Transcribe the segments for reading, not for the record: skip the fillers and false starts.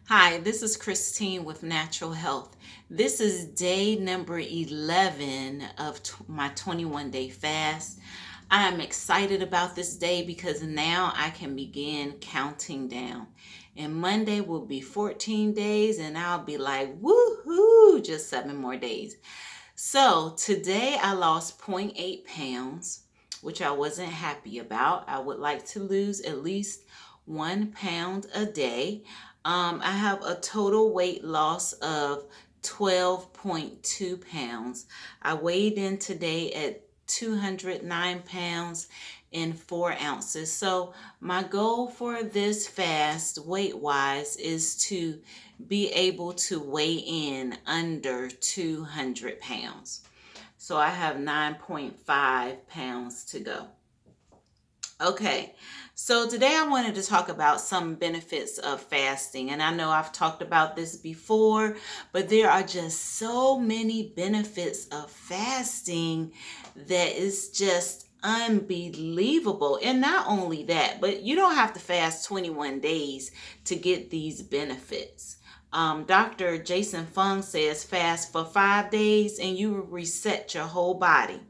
Hi, this is Christine with Natural Health. This is day number 11 of my 21-day fast. I am excited about this day because now I can begin counting down. And Monday will be 14 days, and I'll be like, woohoo, just 7 more days. So today I lost zero point 0.8 pounds, which I wasn't happy about. I would like to lose at least 1 pound a day. I have a total weight loss of 12.2 pounds. I weighed in today at 209 pounds and 4 ounces. So my goal for this fast weight wise is to be able to weigh in under 200 pounds. So I have 9.5 pounds to go. Okay, so today I wanted to talk about some benefits of fasting. And I know I've talked about this before, but there are just so many benefits of fasting that is just unbelievable. And not only that, but you don't have to fast 21 days to get these benefits. Dr. Jason Fung says fast for 5 days and you will reset your whole body.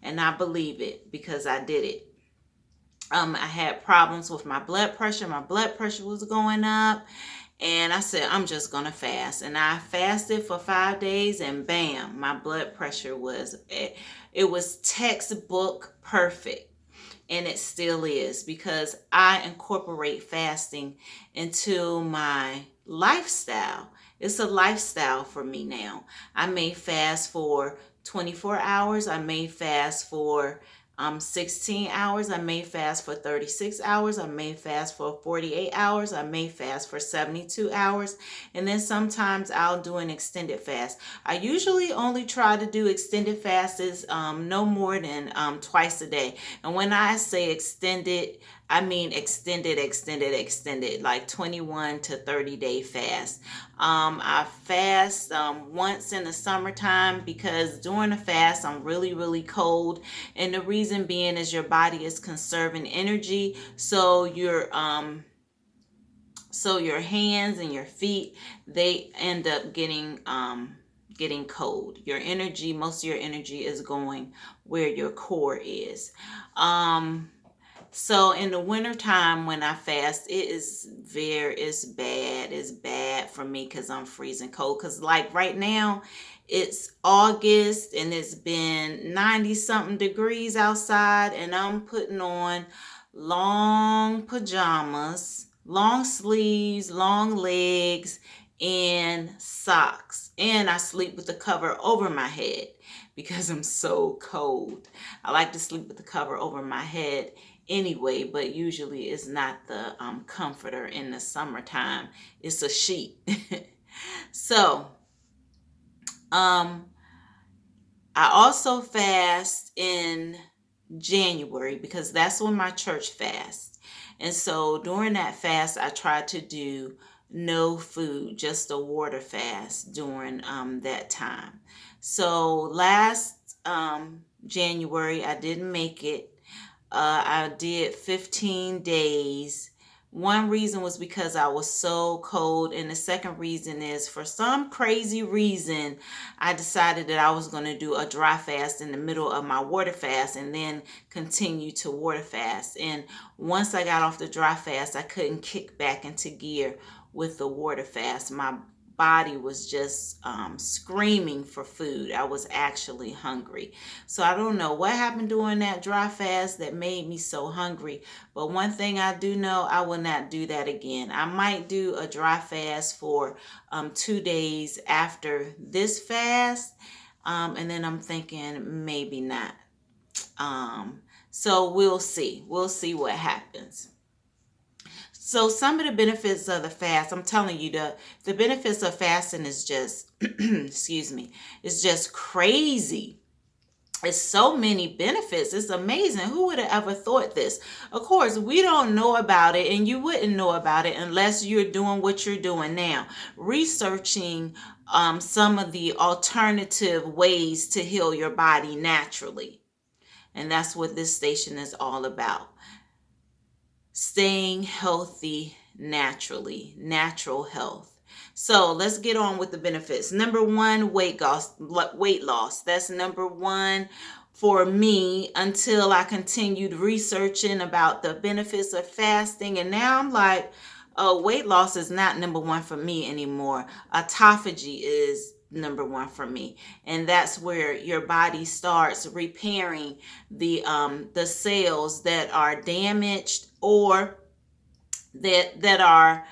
And I believe it because I did it. I had problems with my blood pressure. My blood pressure was going up. And I said, I'm just going to fast. And I fasted for 5 days and bam, my blood pressure it was textbook perfect. And it still is because I incorporate fasting into my lifestyle. It's a lifestyle for me now. I may fast for 24 hours. I may fast for 16 hours. I may fast for 36 hours. I may fast for 48 hours. I may fast for 72 hours. And then sometimes I'll do an extended fast. I usually only try to do extended fasts no more than twice a day. And when I say extended, I mean extended, like 21 to 30-day fast. I fast once in the summertime because during the fast I'm really cold, and the reason being is your body is conserving energy, so your hands and your feet, they end up getting cold. Your energy, most of your energy is going where your core is. So in the wintertime when I fast, it's bad for me because I'm freezing cold. Because like right now, it's August and it's been 90 something degrees outside, and I'm putting on long pajamas, long sleeves, long legs, and socks. And I sleep with the cover over my head because I'm so cold. I like to sleep with the cover over my head anyway, but usually it's not the comforter in the summertime. It's a sheet. So, I also fast in January because that's when my church fasts. And so during that fast, I try to do no food, just a water fast during that time. So last January, I didn't make it. I did 15 days. One reason was because I was so cold, and the second reason is for some crazy reason, I decided that I was going to do a dry fast in the middle of my water fast and then continue to water fast. And once I got off the dry fast, I couldn't kick back into gear with the water fast. My body was just screaming for food. I was actually hungry. So I don't know what happened during that dry fast that made me so hungry. But one thing I do know, I will not do that again. I might do a dry fast for 2 days after this fast. And then I'm thinking maybe not. So we'll see. We'll see what happens. So some of the benefits of the fast, I'm telling you, the benefits of fasting is just, excuse me, it's just crazy. It's so many benefits. It's amazing. Who would have ever thought this? Of course, we don't know about it, and you wouldn't know about it unless you're doing what you're doing now, researching some of the alternative ways to heal your body naturally. And that's what this station is all about. Staying healthy naturally, natural health. So let's get on with the benefits. Number one, weight loss. Weight loss. That's number one for me until I continued researching about the benefits of fasting. And now I'm like, oh, weight loss is not number one for me anymore. Autophagy is number one for me, and that's where your body starts repairing the cells that are damaged or that are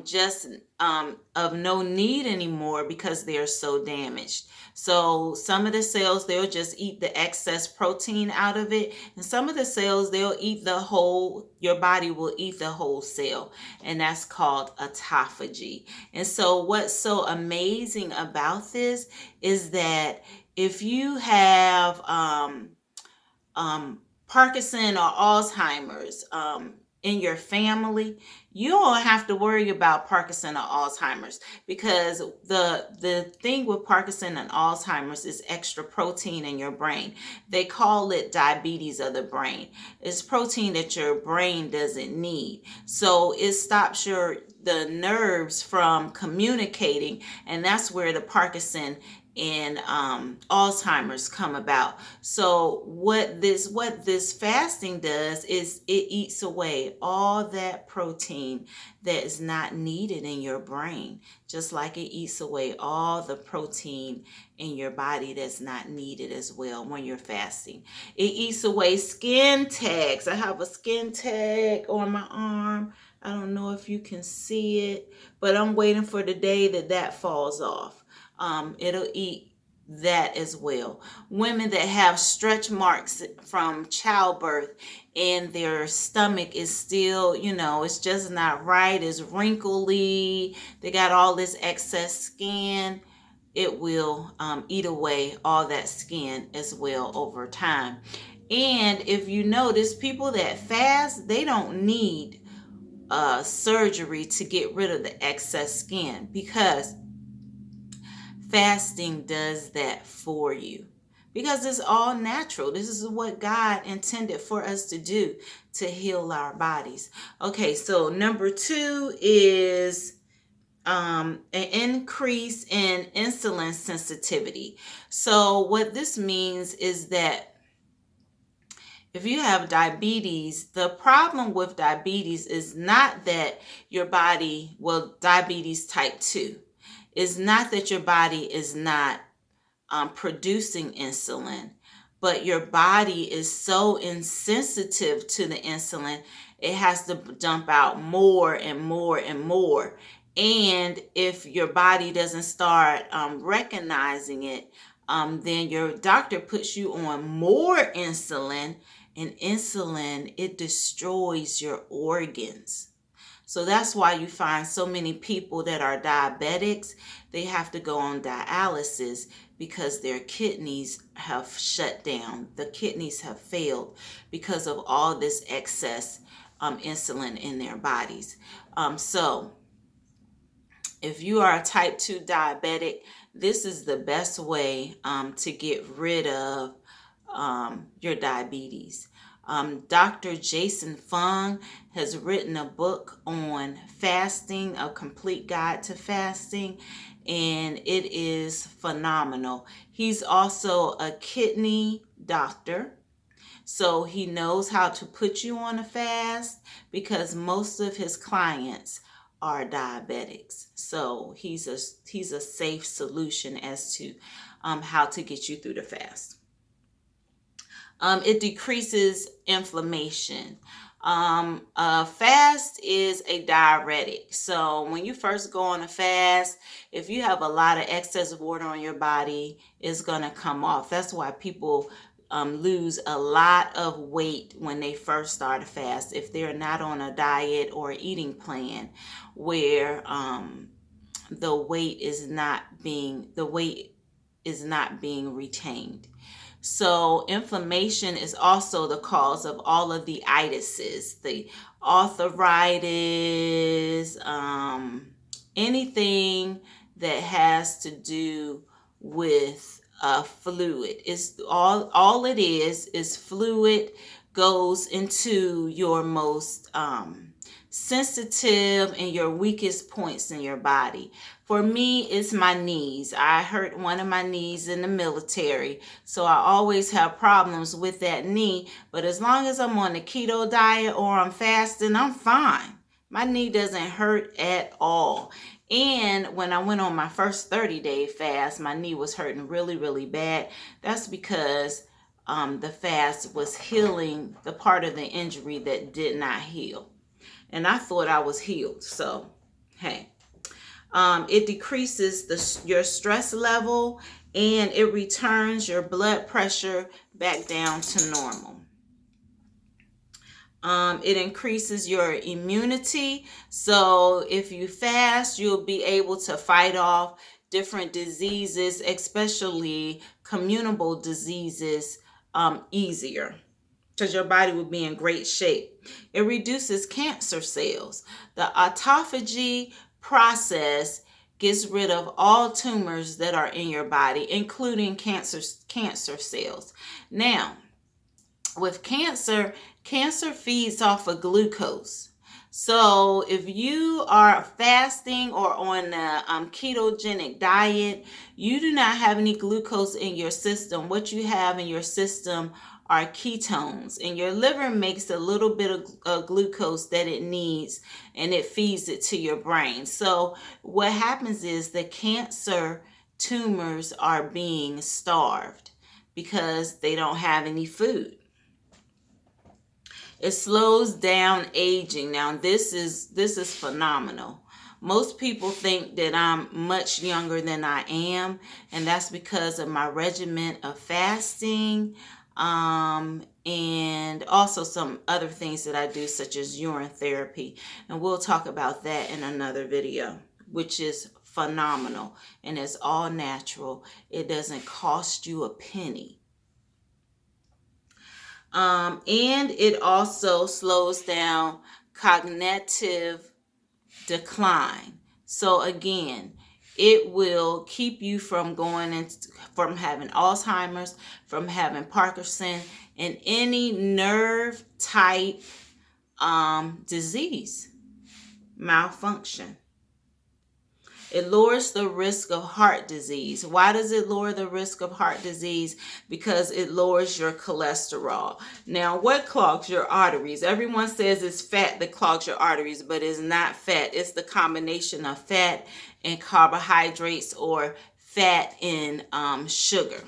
just of no need anymore because they're so damaged. So some of the cells, they'll just eat the excess protein out of it, and some of the cells, they'll eat the whole, your body will eat the whole cell, and that's called autophagy. And so what's so amazing about this is that if you have Parkinson or Alzheimer's in your family, you don't have to worry about Parkinson or Alzheimer's, because the thing with Parkinson and Alzheimer's is extra protein in your brain. They call it diabetes of the brain. It's protein that your brain doesn't need. So it stops the nerves from communicating, and that's where the Parkinson and Alzheimer's come about. So what this fasting does is it eats away all that protein that is not needed in your brain, just like it eats away all the protein in your body that's not needed as well when you're fasting. It eats away skin tags. I have a skin tag on my arm. I don't know if you can see it, but I'm waiting for the day that falls off. It'll eat that as well. Women that have stretch marks from childbirth and their stomach is still, it's just not right, it's wrinkly, they got all this excess skin, it will eat away all that skin as well over time. And if you notice, people that fast, they don't need surgery to get rid of the excess skin, because fasting does that for you, because it's all natural. This is what God intended for us to do, to heal our bodies. Okay, so number two is an increase in insulin sensitivity. So what this means is that if you have diabetes, the problem with diabetes is not that your body, diabetes type 2, is not that your body is not producing insulin, but your body is so insensitive to the insulin, it has to dump out more and more and more. And if your body doesn't start recognizing it, then your doctor puts you on more insulin, and insulin, it destroys your organs. So that's why you find so many people that are diabetics, they have to go on dialysis because their kidneys have shut down. The kidneys have failed because of all this excess insulin in their bodies. So if you are a type 2 diabetic, this is the best way to get rid of your diabetes. Dr. Jason Fung has written a book on fasting, A Complete Guide to Fasting, and it is phenomenal. He's also a kidney doctor, so he knows how to put you on a fast, because most of his clients are diabetics. So he's a safe solution as to how to get you through the fast. It decreases inflammation. Fast is a diuretic. So when you first go on a fast, if you have a lot of excess water on your body, it's going to come off. That's why people lose a lot of weight when they first start a fast, if they're not on a diet or eating plan where the weight is not being retained. So inflammation is also the cause of all of the itises, the arthritis, anything that has to do with fluid. Is all it is fluid goes into your most sensitive in your weakest points in your body. For me, it's my knees. I hurt one of my knees in the military, so I always have problems with that knee. But as long as I'm on the keto diet or I'm fasting, I'm fine. My knee doesn't hurt at all. And when I went on my first 30-day fast, my knee was hurting really, really bad. That's because the fast was healing the part of the injury that did not heal. And I thought I was healed. So, hey. It decreases your stress level, and it returns your blood pressure back down to normal. It increases your immunity. So if you fast, you'll be able to fight off different diseases, especially communicable diseases, easier, because your body will be in great shape. It reduces cancer cells. The autophagy process gets rid of all tumors that are in your body, including cancer cells. Now, with cancer feeds off of glucose. So if you are fasting or on a ketogenic diet, you do not have any glucose in your system. What you have in your system are ketones, and your liver makes a little bit of glucose that it needs, and it feeds it to your brain. So what happens is the cancer tumors are being starved because they don't have any food. It slows down aging. Now this is phenomenal. Most people think that I'm much younger than I am, and that's because of my regimen of fasting, and also some other things that I do, such as urine therapy. And we'll talk about that in another video, which is phenomenal, and it's all natural. It doesn't cost you a penny. And it also slows down cognitive decline. So again, it will keep you from from having Alzheimer's, from having Parkinson, and any nerve type disease, malfunction. It lowers the risk of heart disease. Why does it lower the risk of heart disease? Because it lowers your cholesterol. Now, what clogs your arteries? Everyone says it's fat that clogs your arteries, but it's not fat. It's the combination of fat and carbohydrates, or fat and sugar.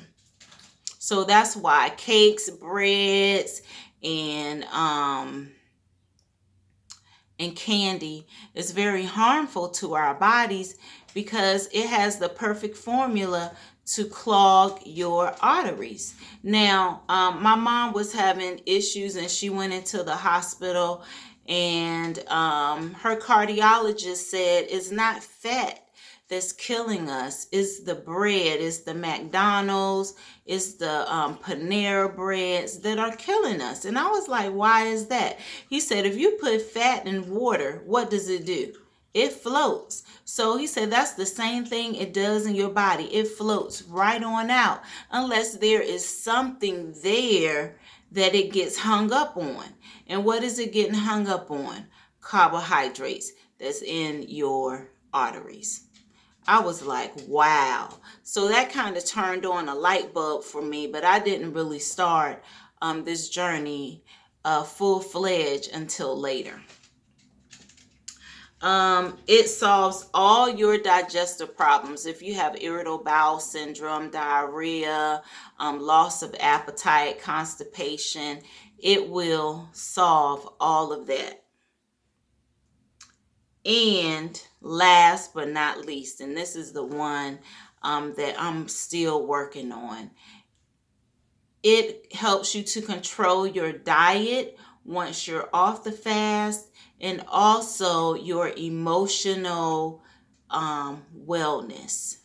So that's why cakes, breads, and candy is very harmful to our bodies, because it has the perfect formula to clog your arteries. Now, my mom was having issues, and she went into the hospital, and her cardiologist said it's not fat that's killing us. It's the bread, it's the McDonald's, it's the Panera breads that are killing us. And I was like, why is that? He said, if you put fat in water, what does it do? It floats. So he said that's the same thing it does in your body. It floats right on out, unless there is something there that it gets hung up on. And what is it getting hung up on? Carbohydrates that's in your arteries. I was like, wow. So that kind of turned on a light bulb for me, but I didn't really start this journey full-fledged until later. It solves all your digestive problems. If you have irritable bowel syndrome, diarrhea, loss of appetite, constipation, it will solve all of that. And last but not least, and this is the one that I'm still working on, it helps you to control your diet once you're off the fast, and also your emotional wellness.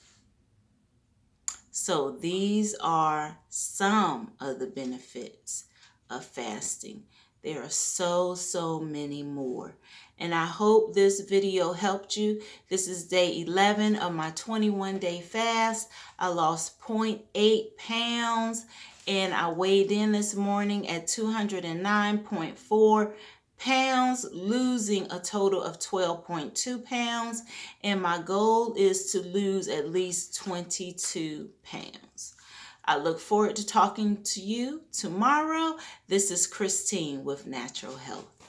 So these are some of the benefits of fasting. There are so many more. And I hope this video helped you. This is day 11 of my 21-day fast. I lost 0.8 pounds, and I weighed in this morning at 209.4 pounds, losing a total of 12.2 pounds, and my goal is to lose at least 22 pounds. I look forward to talking to you tomorrow. This is Christine with Natural Health.